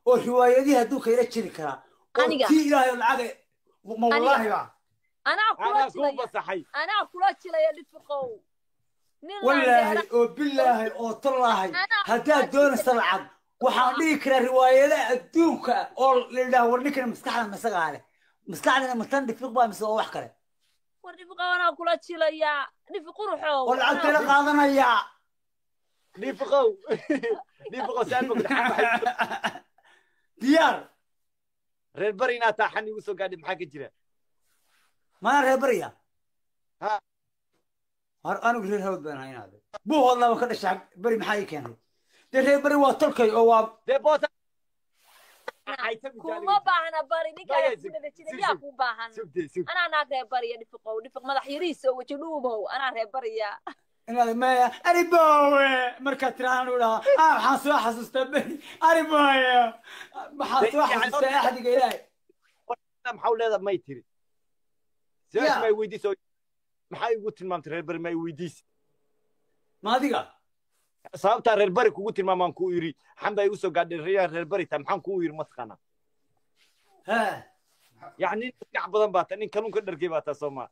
oo riwaayadii haduu ka ila jiri kara oo tii ilaahay lacag ma wallahi ba أنا كل شيء لا يدفقوا والله وبالله وطلعي هدا دون سلعب waxaan dhigi karaa riwaayada adduunka oo leedahay warninkana maskaxda masagaale maskaxdana matan dhifq baa mise wax kale warnifiqa wana kula jilaya dhifiq ruuxo wala kala qaadanaya dhifiqo saalmo diyaar reer barina taxani ugu soo gaadhay maxaa ka jira ma reer bariya ha har anu reer hawd baan haynaade buu hodlaba ka dhashay bari maxay keenay reer bari waa tolkay oo waa debota kuma baahna bari ninka sida jira ku baahan ana naag bari dhifiqo dhifiq madax yariis oo waji dhuubow ana reer bariya inaad ma aribowe marka tiraan ula waxaan soo xasuustay bari aribowe maxaa soo xasuustay axdiga ilaahay maxaa leedahay may tiri سياش ما يوديس maxay ugu tilmaamtay reer bari ma weydiis ma adiga sababta reer bari kugu tilmaamaan ku yiri xamba ay u soo gaadhay reer bari ta maxaan ku yiri matqana ha yani gac badan baata nin kalun ka dhargay baata Soomaa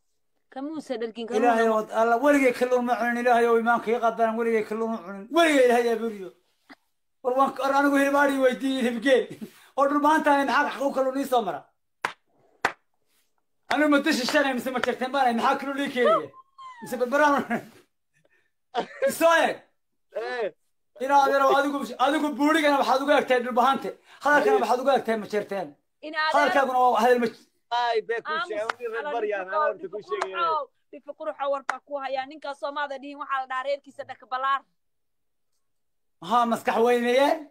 kamuusa dharkin ilaahay oo alla waligay kalluun ma cunin ilaahay oo iimaanka iga qadan waligay kalluun ma cunin waligay ilaahay aburiyo war anigu hilbaari weydiiyay hilbgeel oo dhulmaanta maxaa xaqu kalluun ii soo mara أنا ما تدش الشارع مثل ما تكتم بالي محاكلوا لي كذي مثل بالبرامج سويك إنا هذا بوريك أنا بحدوق أكتر بالبهانته هذا كان بحدوق أكتر مشرتين هذا كان هذا المش أي بيكون شيء غير بريان أنا بتكون شيء في فكرة حوار فكوها يعني إنك صوما ذا دين وحال دارين كيس دك بلار ها مسكح وينين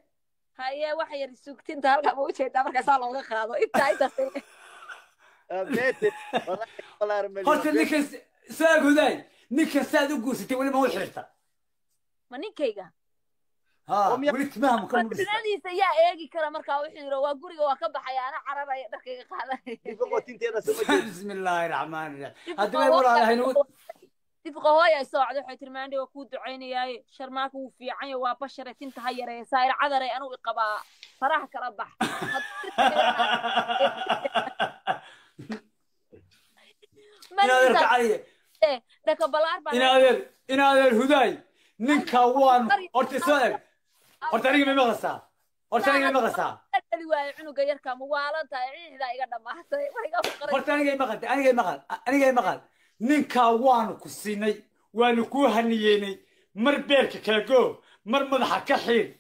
هاي وحي رسوكتين تهلك موجه تبرك صالون خاضو إنت بيت والله رمي قلت لك ساق هذاي نيك ساق وقوستي ولا ما هو حرته ما نيكيغا ها وليت ما مكان بدنادي سيا ايغي كره marka wixii yiro waa guriga waa ka baxay ana carabay dharkayga qaaday بسم الله الرحمن الرحيم هذا ما ولا هينو دفقه hooyo socdo waxay tilmaantay waa ku duceynayay sharmaaka uu fiican yahay waa basharatinta hayare saayir cadaray anu iqaba faraha kala bax إن هذا الهداي نكوان أرتسال أرتني ما مغصى أرتني ما مغصى أرتني جاي مغل نكوان كسيني ونكوه نيني مربيك كاجو مرمضح كحيل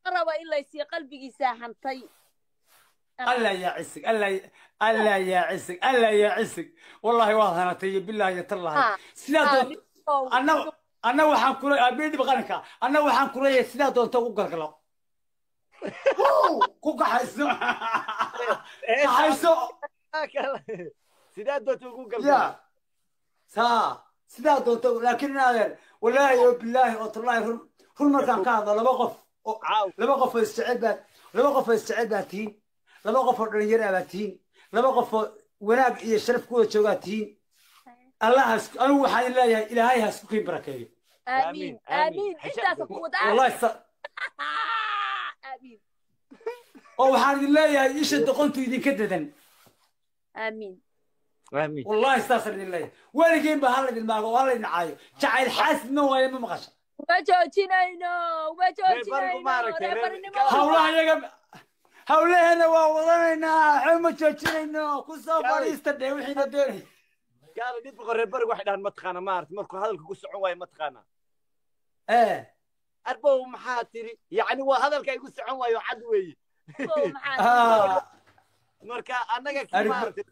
ربا إلا يصير قلبي ساحن طيب الله يعسك الله يعسك الله يعسك والله واضح طيب بالله يطلع سناد أنا وحن كوري أبيدي بغنكا أنا وحن كوري سناد أنت وقرقلا كوكا حيسو حيسو سناد أنت وقرقلا سناد أنت لكن هذا والله بالله وطلع كل مرة كان هذا لما قف استعداتين لما قف الرجال أباتين لما قف وناب يشرف كل شوقاتين الله أنا وحي الله إلهي هسكين بركة آمين آمين إنت سكوت والله آمين أو حال الله يشد قلت يدي كددا آمين آمين والله استغفر الله ولا جيب بهالد الماء ولا نعايو جعل حاسب ما ولا ما مغش ما جوجينينو هؤلاء يا هؤلاء أنا والله عم جوجينينو كوسافر يستدعي وحين الدنيا قال دي بقى ربر واحد عن متخانة ما عرفت مركو هذا الكوس عواي متخانة أربعة محاتري يعني وهذا الكي يقول عواي عدوي مركا أنا كي ما عرفت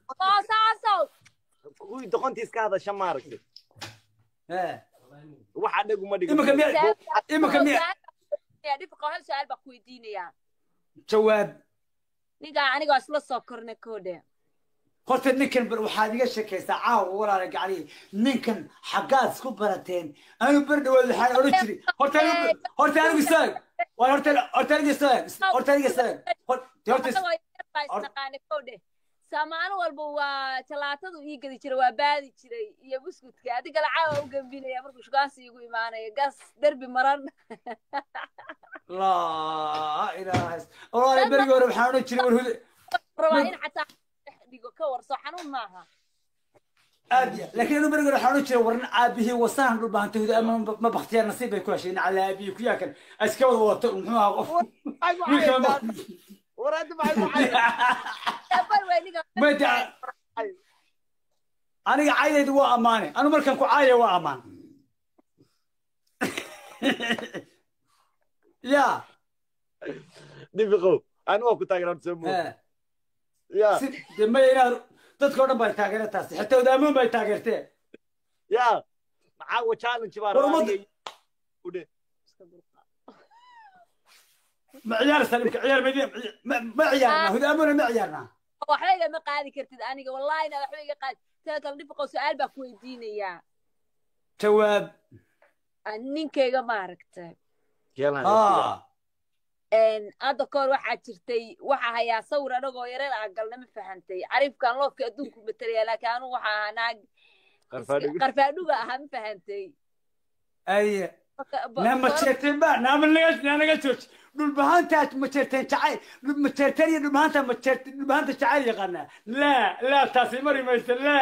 هو دخنتي سكادا شمارك واحد يقول ما دقيقة إما كمية يا دي فقهاء سؤال بقوي ديني يا جواب نيجا أنا قاعد أصلا سكرنا كوده قلت نكن بروحانية شكل ساعة ولا رجع عليه نكن حاجات سكوبرتين أنا برد ولا حاجة أرجري هرتاني بيسال وهرتاني بيسال samaan walba waa jalaatadu ii gadi jiray waa baadi jiray iyo buskudka adiga lacag u gambinaya markuu shukaansi igu imaanaya gas derbi maran la ilaahay walaal bariga hore waxaan oran jiray warhude rabaa in xataa dhigo ka warso xanuun maaha aadiya laakiin inuu bariga hore waxaan oran jiray warna aabihii wasahan dhul baahantay huda ama ma bakhtiyar nasiib bay ku heshay in cala aabihii ku yaakan iska wada wato muxuu ahaa qof ورد معي معي ما دع أنا عايد وأمانة أنا مركن كعاية وأمان يا نفقو أنا وقت تاجران سمو يا ما ينار تذكرنا بيتاجر تاسي حتى ودامون بيتاجرته يا معاه challenge بارا معيار سلمك عيار مدين ما عيارنا هو دامنا ما عيارنا waxbayga ma qaadi kartid aniga wallahi ina waxbayga qaad taa kala dhifqo su'aal baa ku weydiinaya jawaab ninkayga ma aragtay hadda koor waxaa jirtay waxa hayaa sawir anagoo yareer ah galna ma fahantay carifkan loofka adduunku matalaya laakiin anu waxa ahaa naag qarfaadhuga ahaa ma fahantay ay nama jeerteen ba naga jooj dhulbahantaas ma jeerteen jacayl ma jeerteen iyo dhulbahanta ma jeerteen dhulbahanta jacayl yaqaana la taasi mari maysa la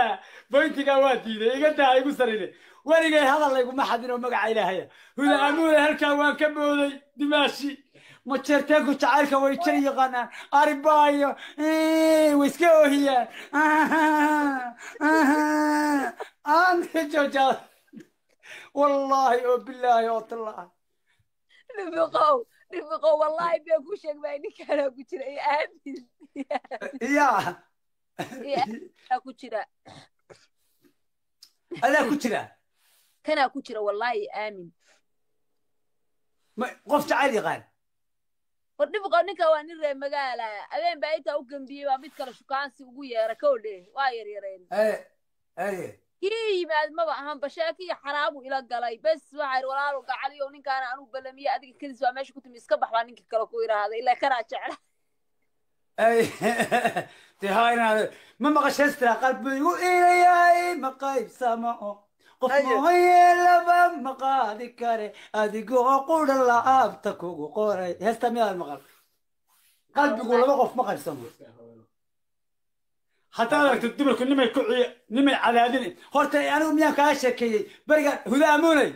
bointiga waa diiday iga daa igu sarine warigay hadal layguma xadino magaca ilaahaya huda amuule halkaa waan ka booday dimaashi ma jeerteenku jacaylka way jari yaqaanaan aribaayo way iska oohiyaan aan joojaa والله وبالله والله رفقوا والله بيكو شيك ما اني كان اكو جرا يا امين يا اكو جرا انا اكو جرا كان اكو جرا والله يا امين ما قفت عالي قال ورفقوا نيكا وان ري مغالا ابين بايتا او غنبيه با ميد كلا شوكانسي ugu yeera kowle waa yaryareen اي yimaad maba ahan bashaaki xaraabu ila galay bas waxa walaalo gacaliyo ninkaan aanu balamiye adiga kadis waa meesha ku timi iska baxbaa ninka kale ku yiraahday ilaa kana jecel ay tihayna ma maqashaysta qalbigu ilaahay ma qayb samao qof mooyelaba ma qaadi kare adigoo qudha laabta kugu qoray heesta miyaad maqal qalbigu laba qof ma qaybsamo حتى لو تدبر كل نمي كعي نمي على دين هرت أنا وميان كاشكي برجع هذا أموني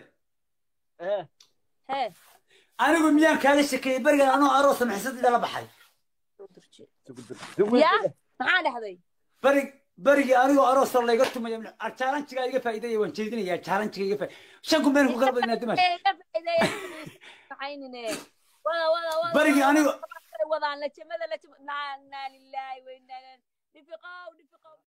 أنا وميان كاشكي برجع أنا أروس محسد إذا لبحي يا معنا هذي برجع أنا وأروس الله يقطع ما يمنع أرتالن شيء يجي فايدة يوانشيدني يا أرتالن شيء يجي فايدة شنكم بينكم قلب الندمج عيني ولا برجع أنا وضع لك ماذا لا لله وإنا